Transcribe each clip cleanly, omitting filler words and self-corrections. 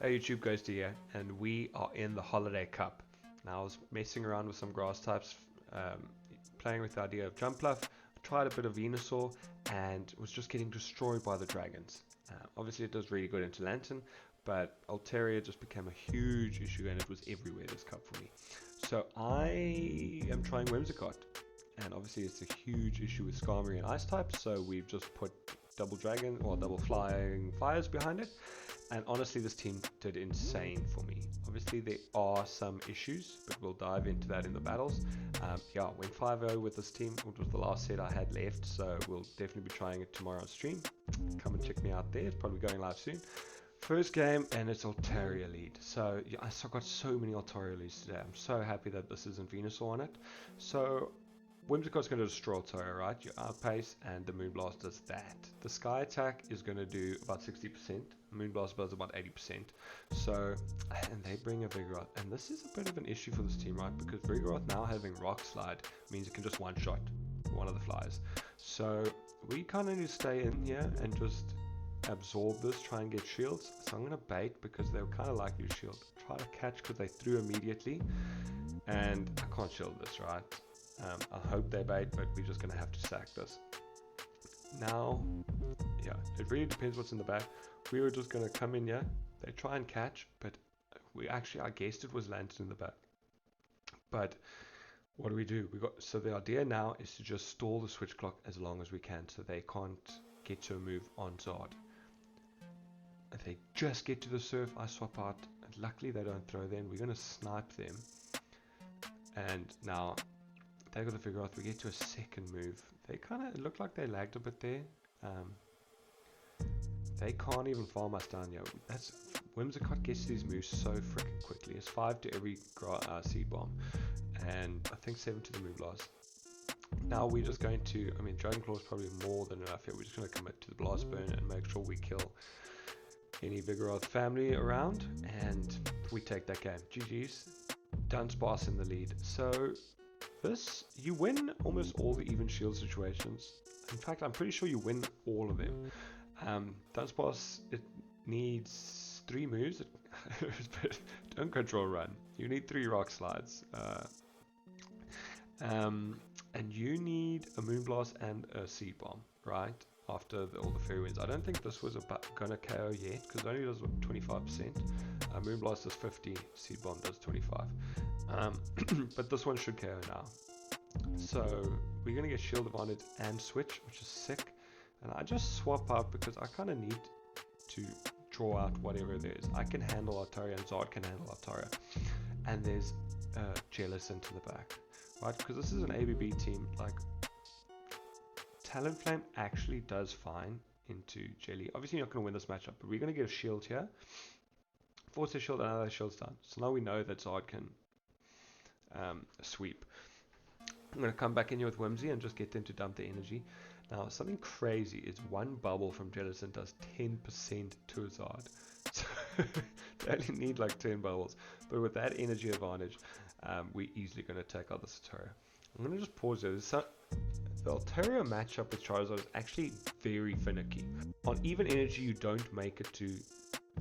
Hey YouTube, Ghost here, and we are in the Holiday Cup. Now I was messing around with some grass types, playing with the idea of Jumpluff, tried a bit of Venusaur, and was just getting destroyed by the dragons. Obviously it does really good into Lantern, but Altaria just became a huge issue and it was everywhere this cup for me. So I am trying Whimsicott, and obviously it's a huge issue with Skarmory and Ice types, so we've just put double dragon or double flying fires behind it. And honestly, this team did insane for me. Obviously, there are some issues, but we'll dive into that in the battles. Yeah, went 5-0 with this team, which was the last set I had left, so we'll definitely be trying it tomorrow on stream. Come and check me out there. It's probably going live soon. First game, and it's Altaria lead. So yeah, I got so many Altaria leads today. I'm so happy that this isn't Venusaur on it. So Whimsicott's going to destroy Altaria, right? You outpace, and the Moonblast does that. The Sky Attack is going to do about 60%. Moonblast does about 80%. So, and they bring a Vigoroth. And this is a bit of an issue for this team, right? Because Vigoroth now having Rock Slide means it can just one-shot one of the flies. So, we kind of need to stay in here and just absorb this, try and get shields. So I'm going to bait because they're kind of likely to shield. Try to catch because they threw immediately. And I can't shield this, right? I hope they bait, but we're just going to have to sack this. Now, yeah, it really depends what's in the back. We were just going to come in here. They try and catch, but I guessed it was Lantern in the back. But what do? So the idea now is to just stall the switch clock as long as we can so they can't get to a move on Zard. If they just get to the surf, I swap out. And luckily they don't throw then. We're going to snipe them. And now they got the Vigoroth. We get to a second move. They kind of look like they lagged a bit there. They can't even farm us down here. Whimsicott gets to these moves so freaking quickly. It's 5 to every seed bomb, and I think 7 to the Moonblast. Now we're just going to, Dragon Claw is probably more than enough here. We're just going to commit to the Blast Burn and make sure we kill any Vigoroth family around, and we take that game. GG's. Dunsparce in the lead. So this, you win almost all the even shield situations. In fact, I'm pretty sure you win all of them. Dunsparce, it needs 3 moves. Don't control run. You need 3 rock slides. And you need a Moonblast and a Seed Bomb, right? After all the fairy winds. I don't think this was gonna KO yet, because it only does 25%. Moonblast does 50, Seed Bomb does 25. But this one should KO now. So we're gonna get shield advantage and switch, which is sick. And I just swap out because I kind of need to draw out whatever there is. I can handle Altaria and Zard can handle Altaria. And there's Jellicent to the back, right? Because this is an ABB team. Like Talonflame actually does fine into Jelly. Obviously you're not going to win this matchup, but we're going to get a shield here. Force a shield, another shield's done. So now we know that Zard can sweep. I'm going to come back in here with Whimsy and just get them to dump the energy. Now, something crazy is one bubble from Jellicent does 10% to a Zard. So they only need like 10 bubbles. But with that energy advantage, we're easily going to take out the Altaria. I'm going to just pause there. The Altaria matchup with Charizard is actually very finicky. On even energy, you don't make it to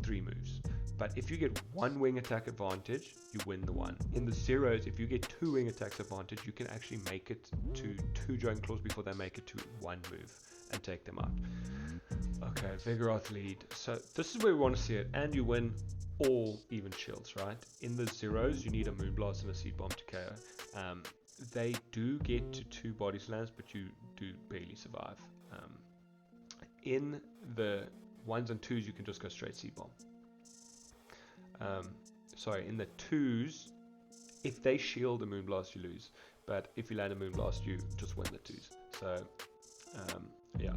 3 moves. But if you get 1 wing attack advantage, you win the one. In the zeros, if you get 2 wing attacks advantage, you can actually make it to 2 Dragon Claws before they make it to 1 move and take them out. Okay, Vigoroth lead. So this is where we want to see it. And you win all even shields, right? In the zeros, you need a Moonblast and a Seed Bomb to KO. They do get to 2 Body Slams, but you do barely survive. In the 1s and 2s, you can just go straight Seed Bomb. In the 2s, if they shield a Moonblast, you lose. But if you land a Moonblast, you just win the 2s. So, yeah,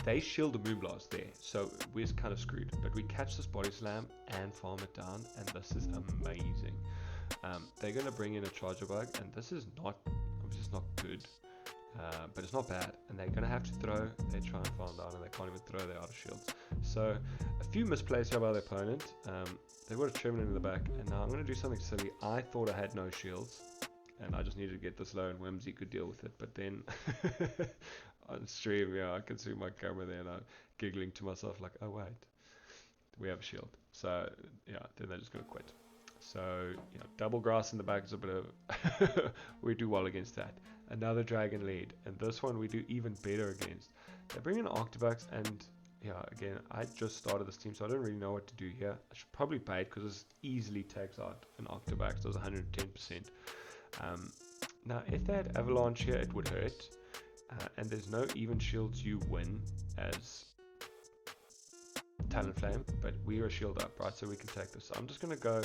they shield a Moonblast there, so we're kind of screwed. But we catch this Body Slam and farm it down, and this is amazing. They're going to bring in a Charger Bug, and this is not good. But it's not bad, and they're going to have to throw. They try and farm down, and they can't even throw. They're out of shields. So a few misplays here by the opponent. They've got a Trevenant in the back, and now I'm going to do something silly. I thought I had no shields, and I just needed to get this low, and Whimsy could deal with it. But then on stream, yeah, I can see my camera there, and I'm giggling to myself like, oh wait, we have a shield. So yeah, then they're just gonna quit. So you know, double grass in the back is a bit of we do well against that. Another dragon lead, and this one we do even better against. They bring in Octobucks, and yeah, again, I just started this team, so I don't really know what to do here. I should probably bait because this easily takes out an Octobucks. Does 110%. Now, if they had Avalanche here, it would hurt. And there's no even shields you win as Talonflame, but we are shield up, right? So we can take this. So I'm just going to go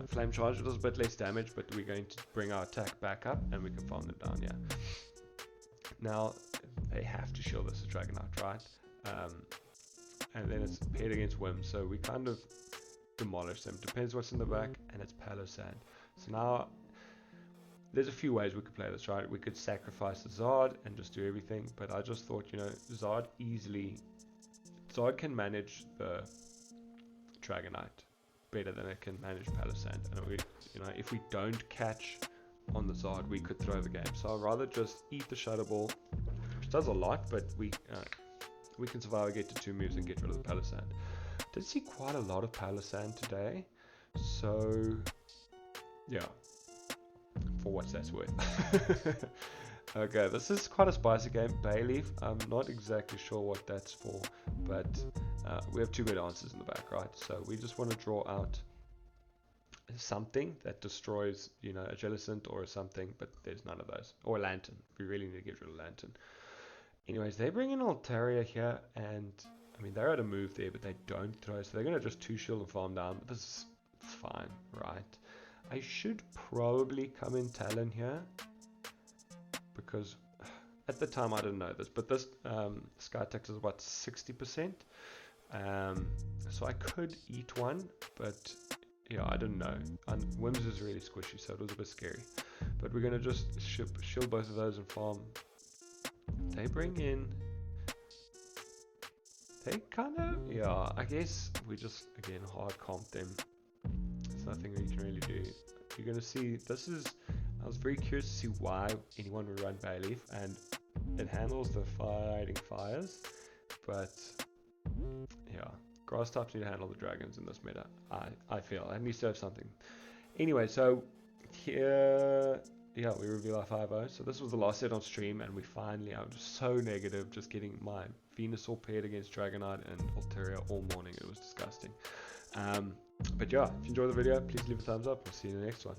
Flame Charge. It does a bit less damage, but we're going to bring our attack back up and we can farm them down, yeah. Now, they have to shield us as Dragonite, right? And then it's paired against Whim, so we kind of demolish them. Depends what's in the back, and it's Palossand. So now, there's a few ways we could play this, right? We could sacrifice the Zard and just do everything, but I just thought, you know, Zard can manage the Dragonite better than it can manage Palossand. And we, you know, if we don't catch on the Zard, we could throw the game. So I'd rather just eat the Shadow Ball, which does a lot, but we can survive, get to 2 moves and get rid of the Palossand. Did see quite a lot of Palossand today, so yeah, for what that's worth. Okay, this is quite a spicy game. Bayleef, I'm not exactly sure what that's for, but we have 2 good answers in the back, right? So we just want to draw out something that destroys, you know, a Jellicent or something, but there's none of those. Or a Lantern. We really need to get rid of Lantern. Anyways, they bring in Altaria here, and I mean, they're at a move there, but they don't throw, so they're going to just 2 shield and farm down, but this is fine, right? I should probably come in Talon here, because at the time I didn't know this, but this Sky Tax is about 60%, so I could eat one, but yeah, I didn't know. And Whims is really squishy, so it was a bit scary, but we're going to just shield both of those and farm. They bring in, they kind of, yeah, I guess we just, again, hard comp them. There's nothing we can really do. You're going to see, this is, I was very curious to see why anyone would run Bayleef, and it handles the fighting fires, but yeah, grass types need to handle the dragons in this meta, I feel. It needs to have something. Anyway, so here, yeah, we reveal our 5-0. So this was the last set on stream, and we finally, I was so negative just getting my Venusaur paired against Dragonite and Altaria all morning. It was disgusting. But yeah, if you enjoyed the video, please leave a thumbs up. We'll see you in the next one.